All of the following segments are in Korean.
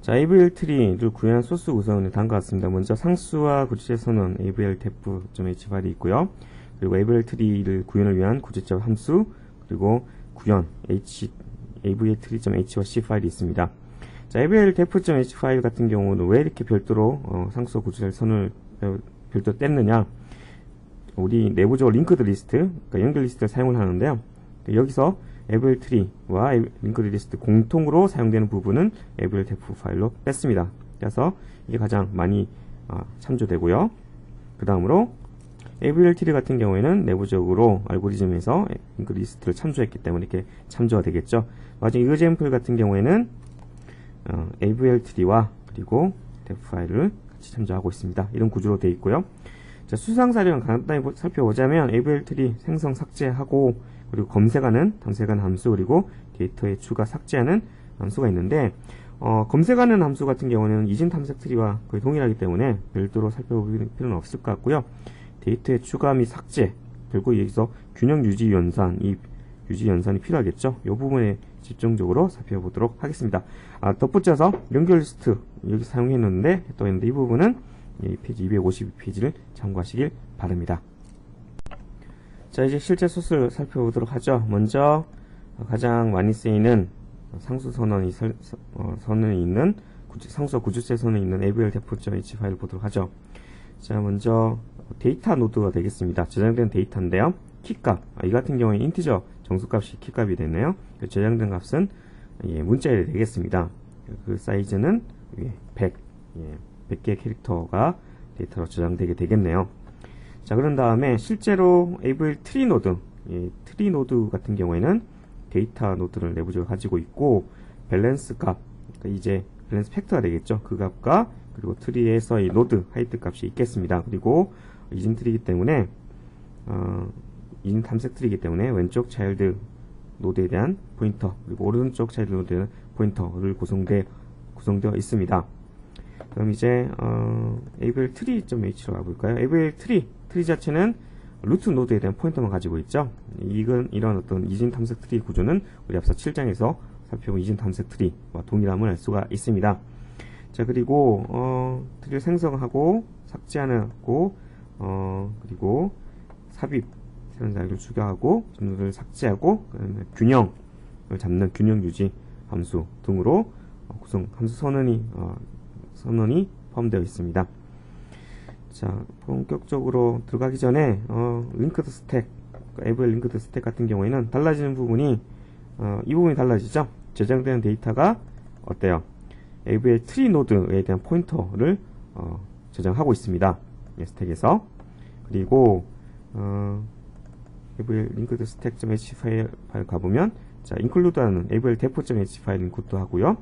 자, AVL 트리를 구현한 소스 구성은 다음과 같습니다. 먼저 상수와 구체적 선언 AVL def.h 파일이 있고요. 그리고 AVL 트리를 구현을 위한 구체적 함수, 그리고 구현 AVL 트리.hc 파일이 있습니다. 자, AVL def.h 파일 같은 경우는 왜 이렇게 별도로 상수와 구체적 선을 별도로 뗐느냐? 우리 내부적으로 링크드 리스트, 그러니까 연결 리스트를 사용을 하는데요. 여기서 AVL 트리와 링크드 리스트 공통으로 사용되는 부분은 AVL def 파일로 뺐습니다. 그래서 이게 가장 많이 참조되고요. 그 다음으로 AVL 트리 같은 경우에는 내부적으로 알고리즘에서 링크드 리스트를 참조했기 때문에 이렇게 참조가 되겠죠. 마지막 example 같은 경우에는 AVL 트리와 그리고 def 파일을 같이 참조하고 있습니다. 이런 구조로 되어 있고요. 자, 수상 사례를 간단히 살펴보자면 AVL 트리 생성 삭제하고, 그리고 검색하는 탐색하는 함수, 그리고 데이터에 추가 삭제하는 함수가 있는데, 검색하는 함수 같은 경우는 이진 탐색 트리와 거의 동일하기 때문에 별도로 살펴볼 필요는 없을 것 같고요. 데이터의 추가 및 삭제, 결국 여기서 균형 유지 연산, 이 유지 연산이 필요하겠죠. 이 부분에 집중적으로 살펴보도록 하겠습니다. 덧붙여서 연결 리스트 여기 사용했는데 또 있는데, 이 부분은 이 페이지 252페이지를 참고하시길 바랍니다. 자, 이제 실제 소스를 살펴보도록 하죠. 먼저 가장 많이 쓰이는 상수 선언이 선언이 있는 상수와 구주체 선언이 있는 AVL def.h 파일을 보도록 하죠. 자, 먼저 데이터 노드가 되겠습니다. 저장된 데이터인데요. 키값, 이 같은 경우에 인티저 정수값이 키값이 되네요. 저장된 값은 문자열이 되겠습니다. 그 사이즈는 100, 100개의 캐릭터가 데이터로 저장되게 되겠네요. 자, 그런 다음에 실제로 AVL 트리 노드, 트리 노드 같은 경우에는 데이터 노드를 내부적으로 가지고 있고, 밸런스 값, 그러니까 이제 밸런스 팩터가 되겠죠. 그 값과 그리고 트리에서 이 노드 하이트 값이 있겠습니다. 그리고 이진 트리이기 때문에 이진 탐색 트리이기 때문에 왼쪽 차일드 노드에 대한 포인터, 그리고 오른쪽 차일드 노드에 대한 포인터를 구성되어 있습니다. 그럼 이제 AVL 트리.h로 가볼까요? AVL 트리 자체는 루트 노드에 대한 포인터만 가지고 있죠. 이런 어떤 이진 탐색 트리 구조는 우리 앞서 7장에서 살펴본 이진 탐색 트리와 동일함을 알 수가 있습니다. 자, 그리고 트리를 생성하고 삭제하고 그리고 삽입, 새로운 자료를 추가하고 전도를 삭제하고, 그다음에 균형을 잡는 균형 유지 함수 등으로 구성 함수 선언이 포함되어 있습니다. 자, 본격적으로 들어가기 전에 링크드 스택, AVL 링크드 스택 같은 경우에는 달라지는 부분이 이 부분이 달라지죠. 저장되는 데이터가 어때요? AVL 트리 노드에 대한 포인터를 저장하고 있습니다. 스택에서. 그리고 AVL 링크드 스택.h 파일 가보면, 자, include하는 AVL def.h 파일 인크루드 하고요.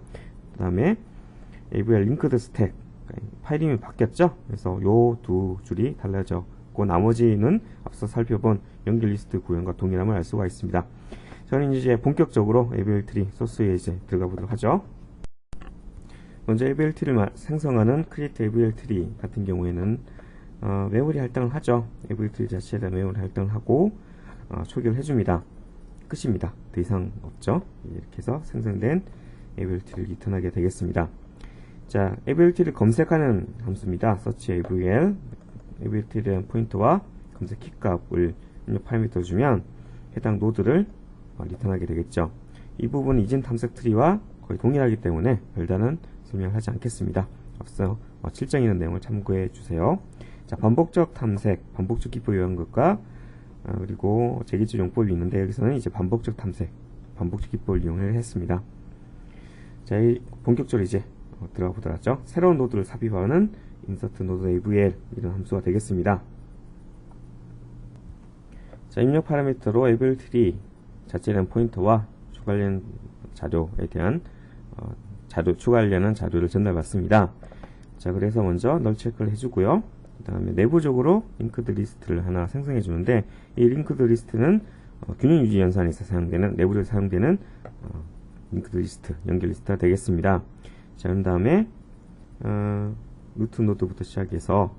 그 다음에 AVL 링크드 스택 파일 이름이 바뀌었죠. 그래서 요 두 줄이 달라졌고, 나머지는 앞서 살펴본 연결 리스트 구현과 동일함을 알 수가 있습니다. 저는 이제 본격적으로 AVL 트리 소스에 이제 들어가 보도록 하죠. 먼저 AVL 트리를 생성하는 create AVL 트리 같은 경우에는 메모리 할당을 하죠. AVL 트리 자체에 대한 메모리 할당을 하고 초기화를 해줍니다. 끝입니다. 더 이상 없죠. 이렇게 해서 생성된 AVL 트리를 리턴하게 되겠습니다. 자, AVL 트리를 검색하는 함수입니다. search AVL 트리에 대한 포인터와 검색 키값을 입력 파라미터 주면 해당 노드를 리턴하게 되겠죠. 이 부분은 이진 탐색 트리와 거의 동일하기 때문에 별다른 설명을 하지 않겠습니다. 앞서 7장에 있는 내용을 참고해 주세요. 자, 반복적 탐색, 반복적 기법 이용한 것과 그리고 재기술 용법이 있는데, 여기서는 이제 반복적 탐색, 반복적 기법을 이용을 했습니다. 자, 본격적으로 이제 들어가 보도록 하죠. 새로운 노드를 삽입하는 insert node AVL 이런 함수가 되겠습니다. 자, 입력 파라미터로 AVL 트리 자체에 대한 포인터와 추가하려는 자료에 대한 추가하려는 자료를 전달받습니다. 자, 그래서 먼저 널 체크를 해주고요. 그 다음에 내부적으로 링크드 리스트를 하나 생성해 주는데, 이 링크드 리스트는 균형 유지 연산에서 사용되는, 내부적으로 사용되는 링크드 리스트, 연결 리스트가 되겠습니다. 자, 그 다음에 루트 노드부터 시작해서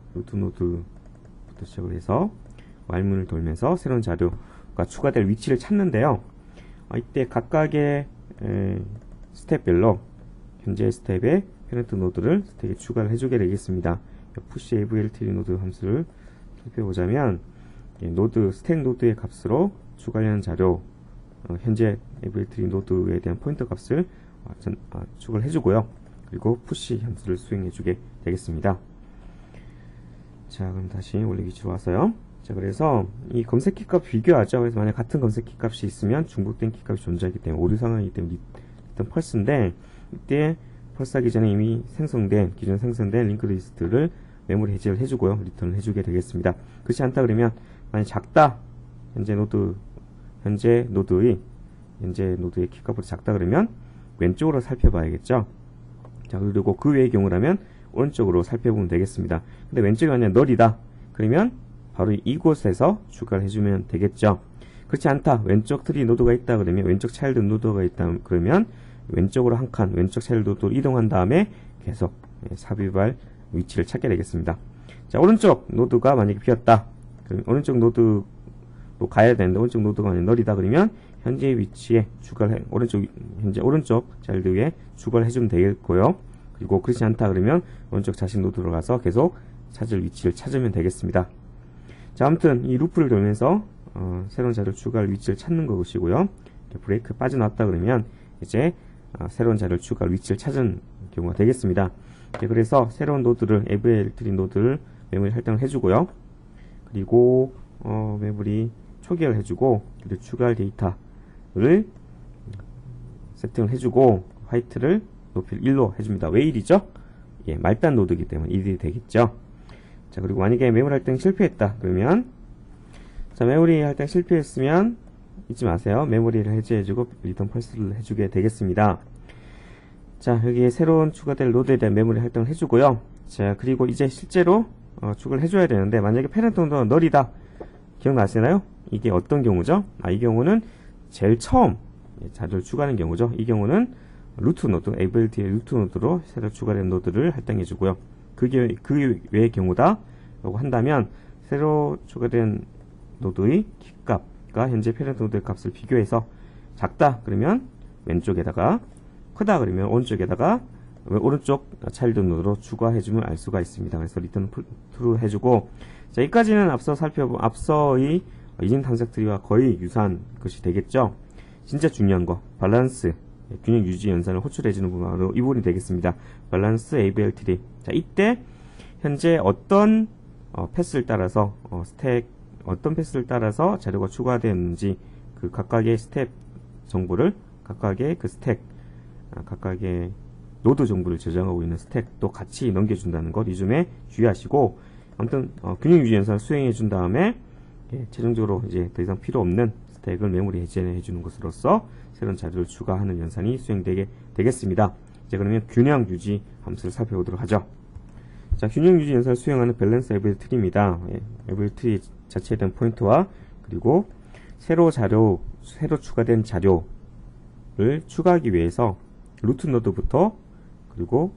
시작을 해서 while문을 돌면서 새로운 자료가 추가될 위치를 찾는데요. 이때 각각의 스텝별로 현재 스텝의 페렌트 노드를 스택에 추가를 해주게 되겠습니다. push avltree 노드 함수를 살펴보자면 노드 스택 노드의 값으로 추가하려는 자료 현재 avltree 노드에 대한 포인터 값을 추가를 해주고요. 그리고 push 함수를 수행해주게 되겠습니다. 자, 그럼 다시 원래 위치로 와서요. 자, 그래서 이 검색키 값 비교하죠. 그래서 만약 같은 검색키 값이 있으면 중복된 키 값이 존재하기 때문에 오류 상황이기 때문에 일단 펄스인데, 이때 펄스하기 전에 이미 기존 생성된 링크 리스트를 메모리 해제를 해주고요. 리턴을 해주게 되겠습니다. 그렇지 않다 그러면 만약 작다, 현재 노드의 키 값보다 작다 그러면 왼쪽으로 살펴봐야겠죠. 자, 그리고 그 외의 경우라면 오른쪽으로 살펴보면 되겠습니다. 근데 왼쪽이 만약 널이다 그러면 바로 이곳에서 추가를 해주면 되겠죠. 그렇지 않다, 왼쪽 트리 노드가 있다 그러면, 왼쪽 차일드 노드가 있다 그러면 왼쪽으로 한 칸, 왼쪽 차일드 노드로 이동한 다음에 계속 삽입할 위치를 찾게 되겠습니다. 자, 오른쪽 노드가 만약에 비었다 그러면 오른쪽 노드로 가야 되는데, 오른쪽 노드가 만약 널이다 그러면 현재 위치에 오른쪽 차일드 위에 추가를 해주면 되겠고요. 그리고 그렇지 않다 그러면 오른쪽 자식 노드로 가서 계속 찾을 위치를 찾으면 되겠습니다. 자, 아무튼 이 루프를 돌면서 새로운 자료 추가할 위치를 찾는 것이고요. 브레이크 빠져나왔다 그러면 이제 새로운 자료 추가할 위치를 찾은 경우가 되겠습니다. 그래서 새로운 노드를 avltree 노드를 메모리 할당을 해주고요. 그리고 메모리 초기화를 해주고, 그리고 추가할 데이터를 세팅을 해주고, 화이트를 높이를 1로 해줍니다. 왜 1이죠? 예, 말단 노드이기 때문에 1이 되겠죠. 자, 그리고 만약에 메모리 할당 실패했다 그러면, 자, 메모리 할당 실패했으면 잊지 마세요. 메모리를 해제해주고 리턴 펄스를 해주게 되겠습니다. 자, 여기에 새로운 추가될 노드에 대한 메모리 할당을 해주고요. 자, 그리고 이제 실제로 추가를 해줘야 되는데, 만약에 페렌트 노드가 널이다 기억나시나요? 이게 어떤 경우죠? 이 경우는 제일 처음 자료를 추가하는 경우죠. 이 경우는 루트 노드, avltree 루트 노드로 새로 추가된 노드를 할당해주고요. 그 외의 경우다 라고 한다면, 새로 추가된 노드의 키값과 현재 페렌트 노드의 값을 비교해서 작다 그러면 왼쪽에다가, 크다 그러면 오른쪽에다가 오른쪽 차일드 노드로 추가해주면 알 수가 있습니다. 그래서 리턴 트루 해주고, 자, 여기까지는 앞서의 이진 탐색 트리와 거의 유사한 것이 되겠죠. 진짜 중요한 거, 밸런스, 균형 유지 연산을 호출해주는 부분은 바로 이 부분이 되겠습니다. 밸런스 avltree. 자, 이때 현재 어떤 패스를 따라서 어떤 패스를 따라서 자료가 추가되었는지 그 각각의 스텝 정보를, 각각의 그 스택, 각각의 노드 정보를 저장하고 있는 스택도 같이 넘겨준다는 것 이 점에 주의하시고, 아무튼 균형 유지 연산을 수행해 준 다음에 최종적으로 이제 더 이상 필요 없는 스택을 메모리 해제해 주는 것으로서 새로운 자료를 추가하는 연산이 수행되게 되겠습니다. 이제 그러면 균형 유지 함수를 살펴보도록 하죠. 자, 균형 유지 연산을 수행하는 밸런스 avltree입니다. avltree 자체에 대한 포인트와, 그리고 새로 추가된 자료를 추가하기 위해서 루트 노드부터 그리고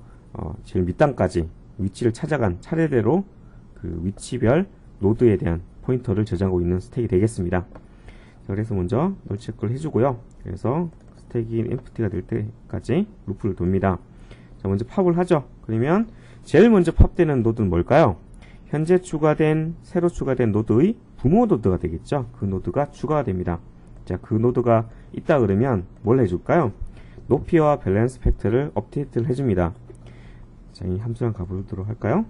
제일 밑단까지 위치를 찾아간 차례대로 그 위치별 노드에 대한 포인터를 저장하고 있는 스택이 되겠습니다. 자, 그래서 먼저 널 체크를 해주고요. 그래서 스택이 empty가 될 때까지 루프를 돕니다. 자, 먼저 팝을 하죠. 그러면 제일 먼저 팝되는 노드는 뭘까요? 현재 새로 추가된 노드의 부모 노드가 되겠죠. 그 노드가 추가가 됩니다. 자, 그 노드가 있다 그러면 뭘 해줄까요? 높이와 밸런스 팩트를 업데이트를 해줍니다. 자, 이 함수랑 가보도록 할까요?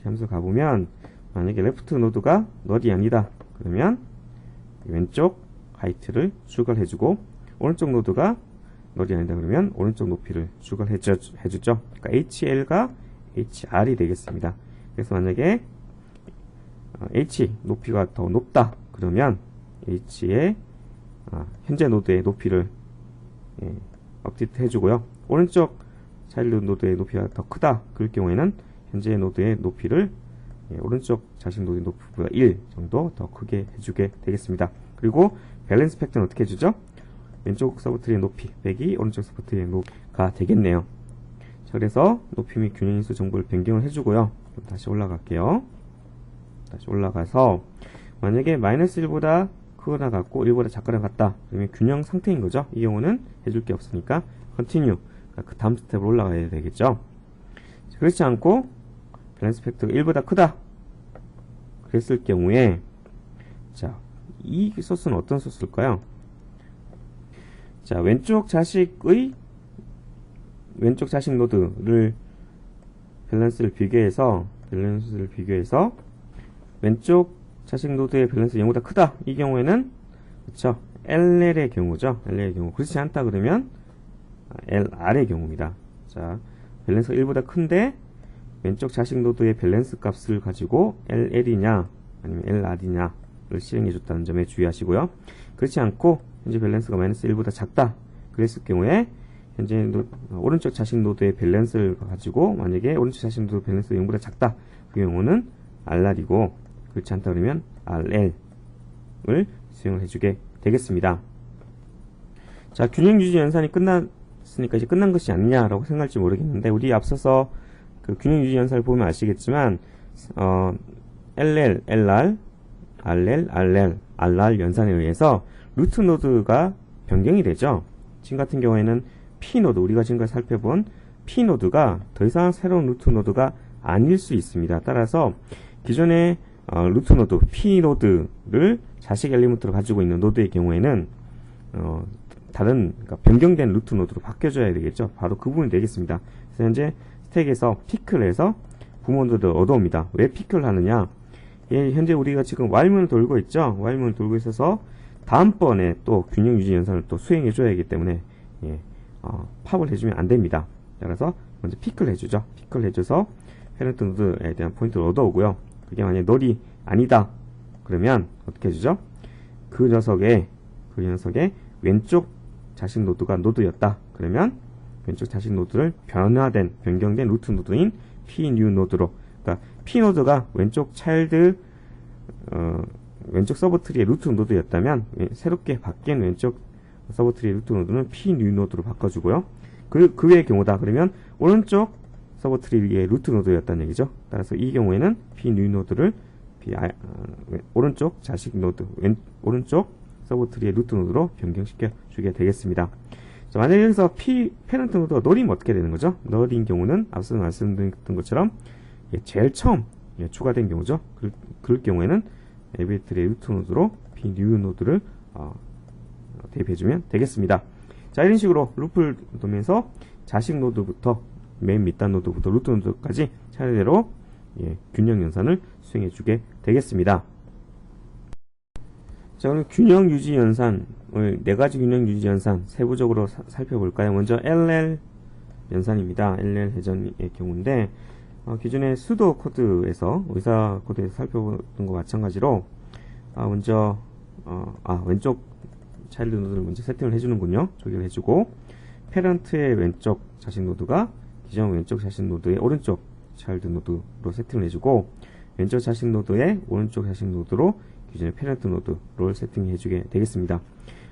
함수 가보면, 만약에 레프트 노드가 널이 아니다 그러면 왼쪽 하이트를 추가를 해주고, 오른쪽 노드가 널이 아니다 그러면 오른쪽 높이를 추가를 해주죠. 그러니까 HL과 HR이 되겠습니다. 그래서 만약에 H 높이가 더 높다 그러면 H의 현재 노드의 높이를 업데이트 해주고요. 오른쪽 차일드 노드의 높이가 더 크다 그럴 경우에는 현재 노드의 높이를 오른쪽 자식 노드의 높이보다 1 정도 더 크게 해주게 되겠습니다. 그리고 밸런스 팩트는 어떻게 해주죠? 왼쪽 서브트리의 높이 빼기 오른쪽 서브트리의 높이가 되겠네요. 자, 그래서 높이 및 균형인수 정보를 변경을 해주고요. 다시 올라갈게요. 다시 올라가서 만약에 마이너스 1보다 크거나 같고 1보다 작거나 같다 그러면 균형 상태인 거죠. 이 경우는 해줄 게 없으니까 continue, 그 다음 스텝으로 올라가야 되겠죠. 그렇지 않고 밸런스 팩터가 1보다 크다 그랬을 경우에 자, 이 소스는 어떤 소스일까요? 자, 왼쪽 자식 노드를 밸런스를 비교해서 왼쪽 자식 노드의 밸런스 0보다 크다. 이 경우에는 그렇죠. LL의 경우죠. LL의 경우. 그렇지 않다 그러면 LR의 경우입니다. 자, 밸런스가 1보다 큰데 왼쪽 자식 노드의 밸런스 값을 가지고 LL이냐 아니면 LR이냐를 실행해 줬다는 점에 주의하시고요. 그렇지 않고 현재 밸런스가 마이너스 1보다 작다. 그랬을 경우에 현재 오른쪽 자식 노드의 밸런스를 가지고 만약에 오른쪽 자식 노드 밸런스가 0보다 작다. 그 경우는 RR이고 그렇지 않다 그러면 RL을 수행을 해주게 되겠습니다. 자, 균형 유지 연산이 끝났으니까 이제 끝난 것이 아니냐라고 생각할지 모르겠는데 우리 앞서서 그 균형 유지 연산을 보면 아시겠지만 LL, LR, RL, RL, RR 연산에 의해서 루트 노드가 변경이 되죠. 지금 같은 경우에는 P 노드, 우리가 지금까지 살펴본 P 노드가 더 이상 새로운 루트 노드가 아닐 수 있습니다. 따라서 기존의 루트 노드, P 노드를 자식 엘리먼트로 가지고 있는 노드의 경우에는 다른 그러니까 변경된 루트 노드로 바뀌어줘야 되겠죠. 바로 그 부분이 되겠습니다. 그래서 현재 스택에서 피크를 해서 부모 노드를 얻어옵니다. 왜 피크를 하느냐? 예, 현재 우리가 지금 while문을 돌고 있죠. while문을 돌고 있어서 다음번에 또 균형 유지 연산을 또 수행해 줘야 하기 때문에 예, 팝을 해주면 안 됩니다. 따라서 먼저 피크를 해주죠. 피크를 해줘서 페런트 노드에 대한 포인트를 얻어오고요. 그게 만약에 널이 아니다 그러면 어떻게 해주죠? 그 녀석의 왼쪽 자식 노드가 노드였다 그러면 왼쪽 자식 노드를 변경된 루트 노드인 P new 노드로, 그러니까 P 노드가 왼쪽 왼쪽 서브트리의 루트 노드였다면 새롭게 바뀐 왼쪽 서브트리의 루트 노드는 P new 노드로 바꿔주고요. 그 외의 경우다 그러면 오른쪽 서브트리의 루트 노드였다는 얘기죠. 따라서 이 경우에는 P new 노드를 오른쪽 자식 노드, 오른쪽 서브트리의 루트 노드로 변경시켜 주게 되겠습니다. 자, 만약에 여기서 페런트 노드가 널이면 어떻게 되는 거죠? 널인 경우는 앞서 말씀드렸던 것처럼 제일 처음 추가된 경우죠. 그럴 경우에는 에비트리의 루트 노드로 P new 노드를 대입해주면 되겠습니다. 자, 이런 식으로 루프를 돌면서 자식 노드부터 맨 밑단 노드부터 루트 노드까지 차례대로 균형 연산을 수행해주게 되겠습니다. 자, 그럼 균형 유지 연산을 4가지 균형 유지 연산 세부적으로 살펴볼까요? 먼저 LL 연산입니다. LL 회전의 경우인데 기존의 수도 코드에서 의사 코드에서 살펴본 것 마찬가지로 먼저 왼쪽 차일드 노드를 먼저 세팅을 해주는군요. 조기를 해주고 페런트의 왼쪽 자식 노드가 기존 왼쪽 자식 노드의 오른쪽 차일드 노드로 세팅을 해주고 왼쪽 자식 노드의 오른쪽 자식 노드로 기존의 페런트 노드를 세팅해주게 되겠습니다.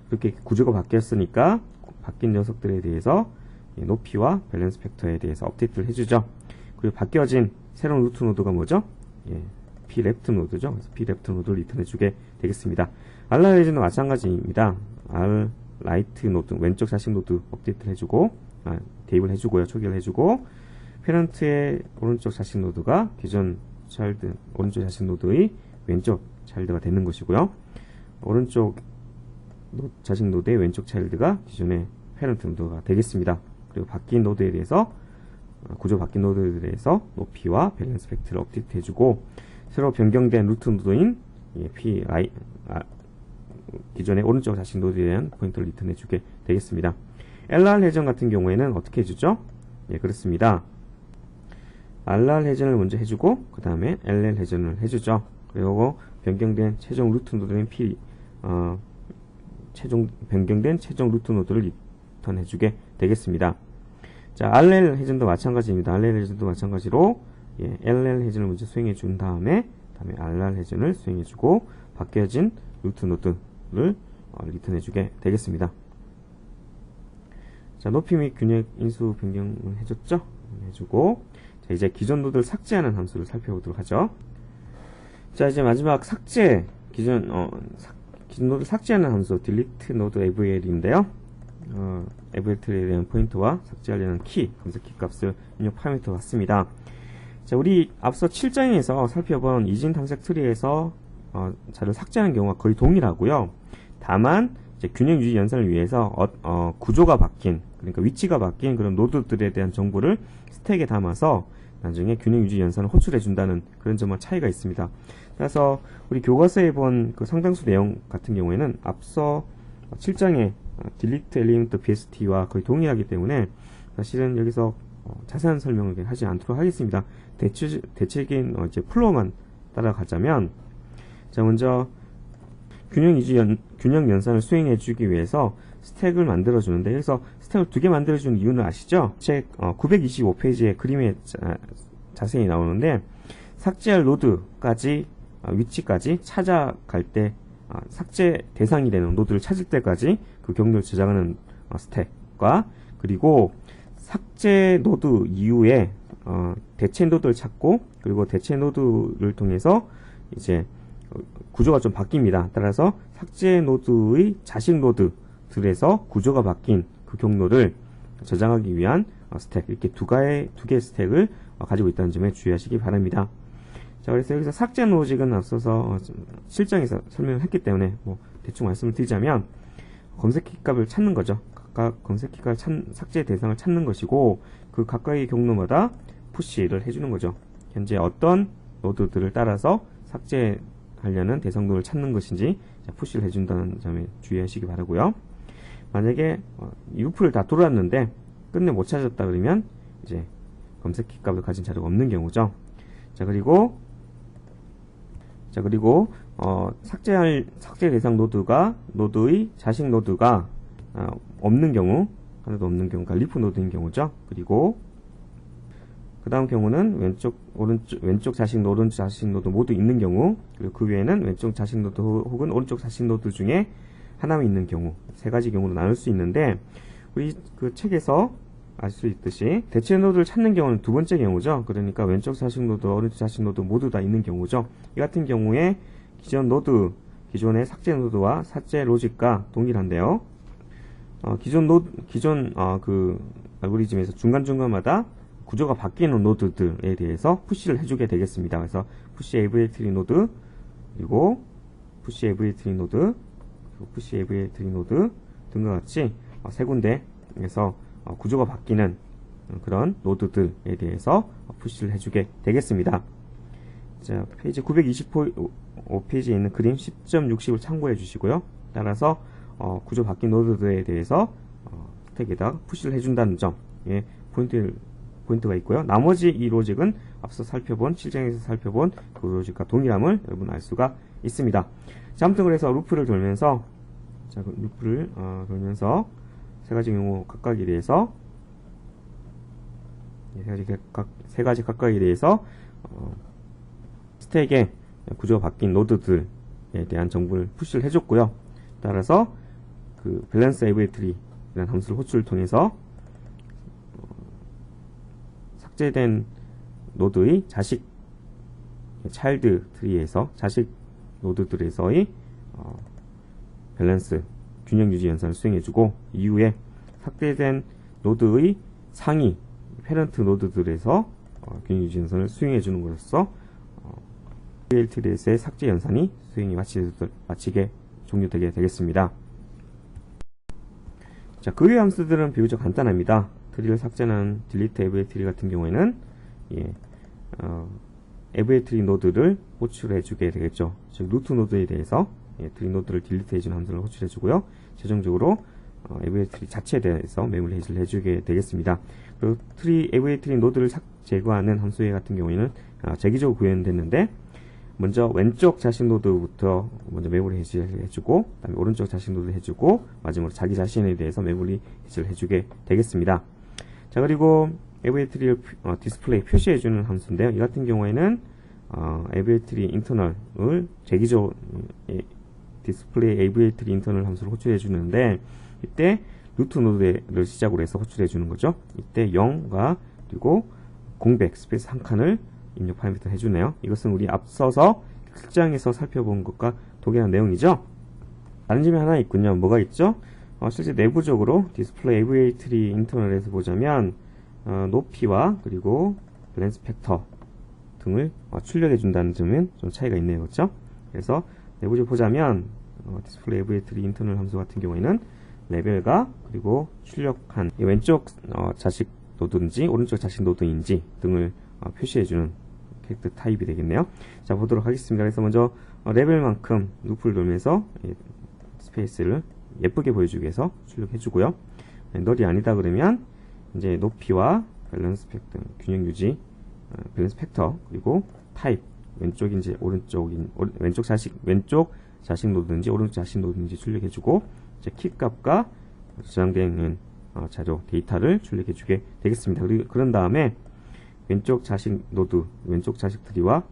그렇게 구조가 바뀌었으니까 바뀐 녀석들에 대해서 높이와 밸런스 팩터에 대해서 업데이트를 해주죠. 그리고 바뀌어진 새로운 루트 노드가 뭐죠? P 레프트 노드죠. 그래서 P 레프트 노드를 리턴해주게 되겠습니다. RR에서는 마찬가지입니다. R 라이트 노드, 왼쪽 자식 노드 업데이트를 해주고, 대입을 해주고요. 초기를 해주고, 페런트의 오른쪽 자식 노드가 기존 차일드, 오른쪽 자식 노드의 왼쪽 차일드가 되는 것이고요. 오른쪽 자식 노드의 왼쪽 차일드가 기존의 페런트 노드가 되겠습니다. 그리고 바뀐 노드에 대해서 구조 바뀐 노드에 대해서 높이와 밸런스 팩트를 업데이트 해주고 새로 변경된 루트 노드인 기존의 오른쪽 자식 노드에 대한 포인트를 리턴 해주게 되겠습니다. LR 회전 같은 경우에는 어떻게 해주죠? 그렇습니다. RR 회전을 먼저 해주고 그 다음에 LL 회전을 해주죠. 그리고 변경된 최종 루트 노드인 변경된 최종 루트 노드를 리턴 해주게 되겠습니다. 자, RL 회전도 마찬가지입니다. RL 회전도 마찬가지로 LL 회전을 먼저 수행해 준 다음에 RR 회전을 수행해 주고 바뀌어진 루트 노드를 리턴해 주게 되겠습니다. 자, 높이 및 균형 인수 변경을 해줬죠? 해주고 자, 이제 기존 노드를 삭제하는 함수를 살펴보도록 하죠. 자, 이제 마지막 삭제 기존 노드 삭제하는 함수 delete node avl인데요. AVL 트리에 대한 포인트와 삭제하려는 키, 검색 키 값을 입력 파라미터 같습니다. 자, 우리 앞서 7장에서 살펴본 이진 탐색 트리에서 자료를 삭제하는 경우가 거의 동일하고요. 다만 이제 균형 유지 연산을 위해서 구조가 바뀐, 그러니까 위치가 바뀐 그런 노드들에 대한 정보를 스택에 담아서 나중에 균형 유지 연산을 호출해 준다는 그런 점만 차이가 있습니다. 그래서 우리 교과서에 본 그 상당수 내용 같은 경우에는 앞서 7장의 딜리트 엘리먼트 BST와 거의 동일하기 때문에 사실은 여기서 자세한 설명을 하지 않도록 하겠습니다. 대체적인 이제 플로우만 따라가자면, 자, 먼저 균형 연산을 수행해 주기 위해서 스택을 만들어 주는데, 여기서 스택을 2개 만들어 주는 이유는 아시죠? 책 925페이지의 그림에 자세히 나오는데, 삭제할 노드까지 위치까지 찾아갈 때 삭제 대상이 되는 노드를 찾을 때까지 그 경로를 저장하는 스택과, 그리고 삭제 노드 이후에 대체 노드를 찾고, 그리고 대체 노드를 통해서 이제 구조가 좀 바뀝니다. 따라서 삭제 노드의 자식 노드들에서 구조가 바뀐 그 경로를 저장하기 위한 스택, 이렇게 두 개의 스택을 가지고 있다는 점에 주의하시기 바랍니다. 자, 그래서 여기서 삭제 로직은 앞서서 실장에서 설명을 했기 때문에 뭐 대충 말씀을 드리자면, 검색키 값을 찾는 거죠. 각각 검색키 값 삭제 대상을 찾는 것이고, 그 각각의 경로마다 푸시를 해주는 거죠. 현재 어떤 노드들을 따라서 삭제하려는 대상 노드를 찾는 것인지 푸시를 해준다는 점에 주의하시기 바라고요. 만약에 이 루프를 다 돌았는데 끝내 못 찾았다 그러면 이제 검색키 값을 가진 자료가 없는 경우죠. 자, 그리고 삭제 대상 노드의 자식 노드가 없는 경우, 하나도 없는 경우가 리프 노드인 경우죠. 그리고 그 다음 경우는 왼쪽 자식 노드, 오른쪽 자식 노드 모두 있는 경우, 그리고 그 외에는 왼쪽 자식 노드 혹은 오른쪽 자식 노드 중에 하나만 있는 경우, 세 가지 경우로 나눌 수 있는데, 우리 그 책에서 알 수 있듯이 대체 노드를 찾는 경우는 두 번째 경우죠. 그러니까 왼쪽 자식 노드, 오른쪽 자식 노드 모두 다 있는 경우죠. 이 같은 경우에 기존의 삭제 노드와 삭제 로직과 동일한데요. 기존 그 알고리즘에서 중간중간마다 구조가 바뀌는 노드들에 대해서 푸시를 해주게 되겠습니다. 그래서 푸시 AVL 트리 노드, 그리고 푸시 AVL 트리 노드, 그리고 푸시 AVL 트리 노드 등과 같이 세 군데에서 구조가 바뀌는 그런 노드들에 대해서 푸시를 해주게 되겠습니다. 자, 페이지 925페이지에 있는 그림 10.60을 참고해 주시고요. 따라서 구조 바뀐 노드들에 대해서 스택에다 푸시를 해준다는 점, 포인트가 있고요. 나머지 이 로직은 앞서 7장에서 살펴본 그 로직과 동일함을 여러분 알 수가 있습니다. 자, 아무튼 그래서 루프를 돌면서, 세 가지 경우 각각에 대해서, 세 가지 각각에 대해서 스택에 구조가 바뀐 노드들에 대한 정보를 푸시를 해줬고요. 따라서 그 밸런스 AVL 트리라는 함수를 호출을 통해서 삭제된 노드의 자식 차일드 트리에서 자식 노드들에서의 밸런스 균형 유지 연산을 수행해주고, 이후에 삭제된 노드의 상위 페런트 노드들에서 균형 유지 연산을 수행해주는 것으로써 AVL 트리에서의 삭제 연산이 수행이 마치게 종료되게 되겠습니다. 자, 그 외 함수들은 비교적 간단합니다. 트리를 삭제하는 딜리트 AVL 트리 같은 경우에는 AVL 트리 노드를 호출해주게 되겠죠. 즉 루트 노드에 대해서 트리 노드를 딜리트해주는 함수를 호출해주고요. 최종적으로 AVL 트리 자체에 대해서 메모리 해제를 해주게 되겠습니다. 그리고 AVL 트리 노드를 제거하는 함수의 같은 경우에는 재기적으로 구현됐는데, 먼저 왼쪽 자식 노드부터 먼저 메모리 해제를 해주고, 그다음에 오른쪽 자식 노드 해주고, 마지막으로 자기 자신에 대해서 메모리 해제를 해주게 되겠습니다. 자, 그리고 AVL 트리를 디스플레이 표시해주는 함수인데요. 이 같은 경우에는 AVL 트리 인터널을 재기적으로 디스플레이 AVL 트리 인터널 함수를 호출해주는데, 이때 루트 노드를 시작으로 해서 호출해주는 거죠. 이때 0과 그리고 공백 스페이스 한 칸을 입력 파라미터 해주네요. 이것은 우리 앞서서 7장에서 살펴본 것과 동일한 내용이죠. 다른 점이 하나 있군요. 뭐가 있죠? 실제 내부적으로 디스플레이 AVA 트리 인터널에서 보자면 높이와 그리고 밸런스 팩터 등을 출력해 준다는 점은 좀 차이가 있네요. 그렇죠? 그래서 내부적으로 보자면 디스플레이 AVA 트리 인터널 함수 같은 경우에는 레벨과 그리고 출력한 왼쪽 자식 노드인지 오른쪽 자식 노드인지 등을 표시해주는 캐릭터 타입이 되겠네요. 자, 보도록 하겠습니다. 그래서 먼저 레벨만큼 루프를 돌면서 스페이스를 예쁘게 보여주기 위해서 출력해주고요. 널이 아니다 그러면 이제 높이와 밸런스 팩터, 균형 유지, 밸런스 팩터, 그리고 타입, 왼쪽 자식 노드인지 오른쪽 자식 노드인지 출력해주고, 이제 키 값과 저장되는 자료 데이터를 출력해주게 되겠습니다. 그런 다음에 왼쪽 자식 노드, 왼쪽 자식 트리와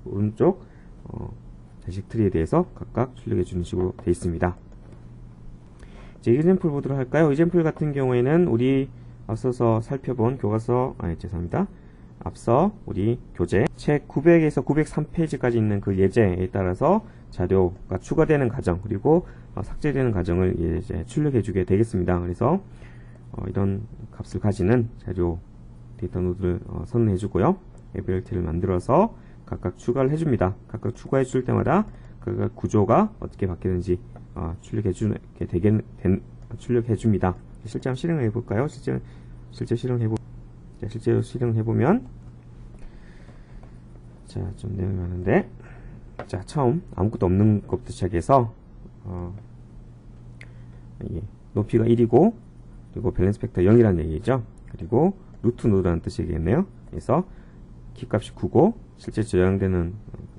오른쪽 자식 트리에 대해서 각각 출력해주는 식으로 되어 있습니다. 이제 이젠플 보도록 할까요? 이젠플 같은 경우에는 우리 앞서서 살펴본 앞서 우리 교재 책 900에서 903페이지까지 있는 그 예제에 따라서 자료가 추가되는 과정 그리고 삭제되는 과정을 이제 출력해주게 되겠습니다. 그래서 이런 값을 가지는 자료 데이터 노드를 선언해주고요. AVLT를 만들어서 각각 추가를 해줍니다. 각각 추가해줄 때마다 그 구조가 어떻게 바뀌는지 출력해줍니다. 실제 한번 실행을 해볼까요? 실제 실행을 해보면 자, 좀 내용이 많은데 자, 처음 아무것도 없는 것부터 시작해서 높이가 1이고 그리고 밸런스 팩터 0이라는 얘기죠. 그리고 루트 노드라는 뜻이겠네요. 그래서 키값이 9고 실제 저장되는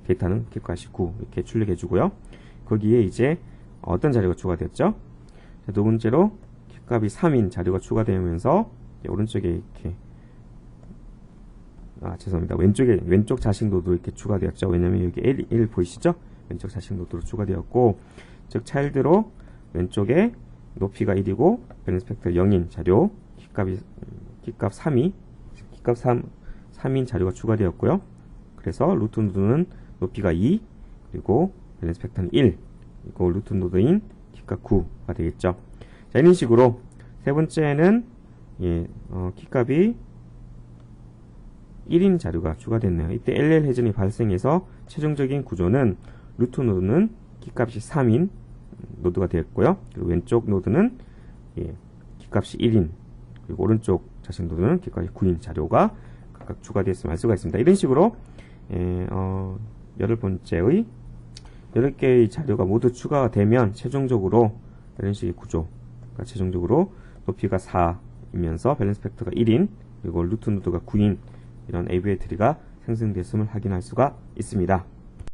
데이터는 키값이 9 이렇게 출력해주고요. 거기에 이제 어떤 자료가 추가되었죠? 자, 두 번째로 키값이 3인 자료가 추가되면서 오른쪽에 이렇게 죄송합니다. 왼쪽 자식 노드로 이렇게 추가되었죠. 왜냐면 여기 1 보이시죠? 왼쪽 자식 노드로 추가되었고, 즉 차일드로 왼쪽에 높이가 1이고 밸런스 팩터 0인 자료 키값 3인 자료가 추가되었고요. 그래서 루트 노드는 높이가 2 그리고 밸런스 팩터는 1 그리고 루트 노드인 키값 9가 되겠죠. 자, 이런 식으로 세 번째는 키값이 1인 자료가 추가됐네요. 이때 LL 회전이 발생해서 최종적인 구조는 루트 노드는 키값이 3인 노드가 되었고요. 그리고 왼쪽 노드는 키값이 1인 그리고 오른쪽 자식 노드는 키값이 9인 자료가 각각 추가되었음을 알 수가 있습니다. 이런 식으로 10번째의 10개의 자료가 모두 추가가 되면 최종적으로 이런 식의 구조가 최종적으로 높이가 4이면서 밸런스 팩터가 1인 그리고 루트 노드가 9인 이런 AVA 트리가 생성됐음을 확인할 수가 있습니다.